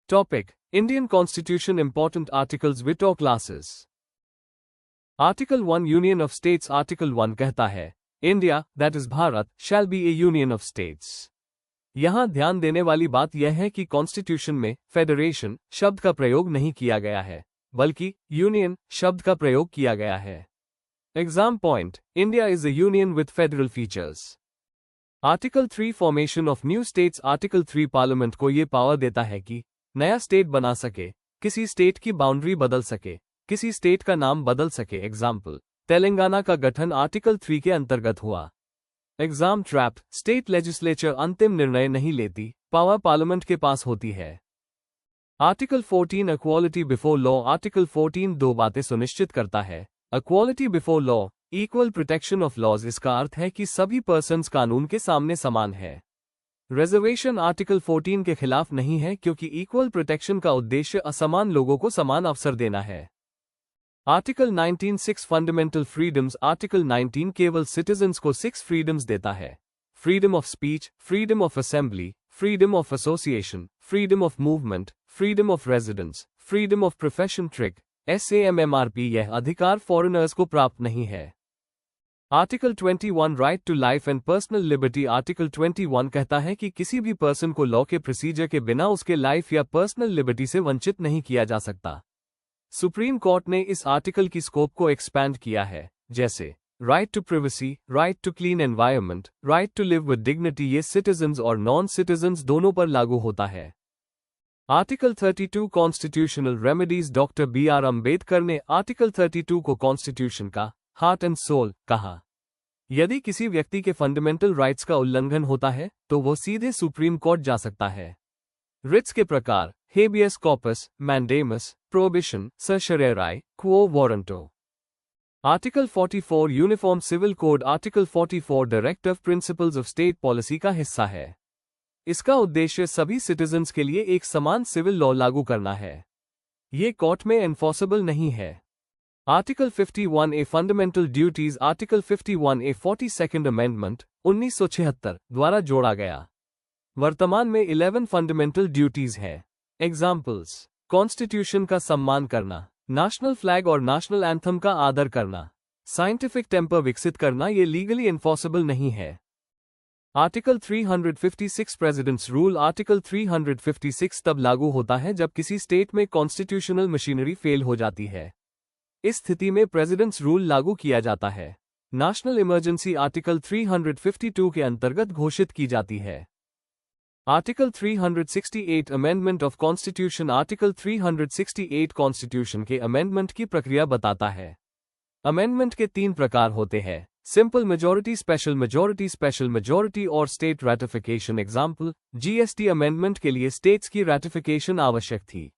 Topic: Indian Constitution. Important articles with all classes. Article 1 Union of States. Article 1 कहता है India, that is Bharat, shall be a union of states. यहाँ ध्यान देने वाली बात यह है कि कॉन्स्टिट्यूशन में फेडरेशन शब्द का प्रयोग नहीं किया गया है, बल्कि यूनियन शब्द का प्रयोग किया गया है. Exam point: India is a union with federal features. Article 3 formation of new states. Article 3 parliament को ये पावर देता है कि नया स्टेट बना सके, किसी स्टेट की बाउंड्री बदल सके, किसी स्टेट का नाम बदल सके. एग्जाम्पल: तेलंगाना का गठन आर्टिकल 3 के अंतर्गत हुआ. एग्जाम ट्रैप: स्टेट लेजिस्लेचर अंतिम निर्णय नहीं लेती, पावर पार्लियामेंट के पास होती है. Article 14 equality before law. Article 14 दो बातें सुनिश्चित करता है. Equality before law, equal protection of laws. इसका अर्थ है कि सभी पर्सन्स कानून के सामने समान है. रिजर्वेशन आर्टिकल 14 के खिलाफ नहीं है, क्योंकि इक्वल प्रोटेक्शन का उद्देश्य असमान लोगों को समान अवसर देना है. Article 19 6 fundamental freedoms. आर्टिकल 19 केवल सिटीजन्स को 6 फ्रीडम्स देता है. Freedom of speech, freedom of assembly, freedom of association, freedom of movement, freedom of residence, freedom of profession. Trick SAMMRP. यह अधिकार फॉरेनर्स को प्राप्त नहीं है. Article 21 right to life and personal liberty. Article 21 कहता है कि किसी भी पर्सन को लॉ के प्रोसीजर के बिना उसके लाइफ या पर्सनल लिबर्टी से वंचित नहीं किया जा सकता. सुप्रीम कोर्ट ने इस आर्टिकल की स्कोप को एक्सपैंड किया है, जैसे right to privacy, right to clean environment, right to live with dignity. ये सिटीजन्स और नॉन सिटीजन्स दोनों पर लागू होता है. Article 32 constitutional remedies. Doctor BR Ambedkar ने आर्टिकल 32 को कॉन्स्टिट्यूशन का हार्ट एंड सोल कहा. यदि किसी व्यक्ति के फंडामेंटल राइट्स का उल्लंघन होता है तो वो सीधे सुप्रीम कोर्ट जा सकता है. रिट्स के प्रकार: habeas corpus, mandamus, prohibition, certiorari, quo warranto. Article 44 uniform civil code. Article 44 directive principles of state policy का हिस्सा है. इसका उद्देश्य सभी सिटीजन्स के लिए एक समान सिविल लॉ लागू करना है. ये कोर्ट में एनफोर्सेबल नहीं है. Article 51A fundamental duties. Article 51A 42nd amendment 1976 द्वारा जोड़ा गया. वर्तमान में 11 फंडामेंटल ड्यूटीज हैं. एग्जाम्पल्स: कॉन्स्टिट्यूशन का सम्मान करना, नेशनल फ्लैग और नेशनल एंथम का आदर करना, साइंटिफिक टेम्पर विकसित करना. ये लीगली एनफोर्सेबल नहीं है. Article 356 presidents rule. आर्टिकल 356 तब लागू होता है जब किसी स्टेट में कॉन्स्टिट्यूशनल मशीनरी फेल हो जाती है. इस स्थिति में प्रेसिडेंट्स रूल लागू किया जाता है. नेशनल इमरजेंसी आर्टिकल 352 के अंतर्गत घोषित की जाती है. Article 368 amendment of constitution. Article 368 constitution के अमेंडमेंट की प्रक्रिया बताता है. अमेंडमेंट के 3 प्रकार होते हैं: सिंपल मेजॉरिटी, स्पेशल मेजॉरिटी और state ratification. Example: GST amendment के लिए स्टेट्स की रैटिफिकेशन आवश्यक थी.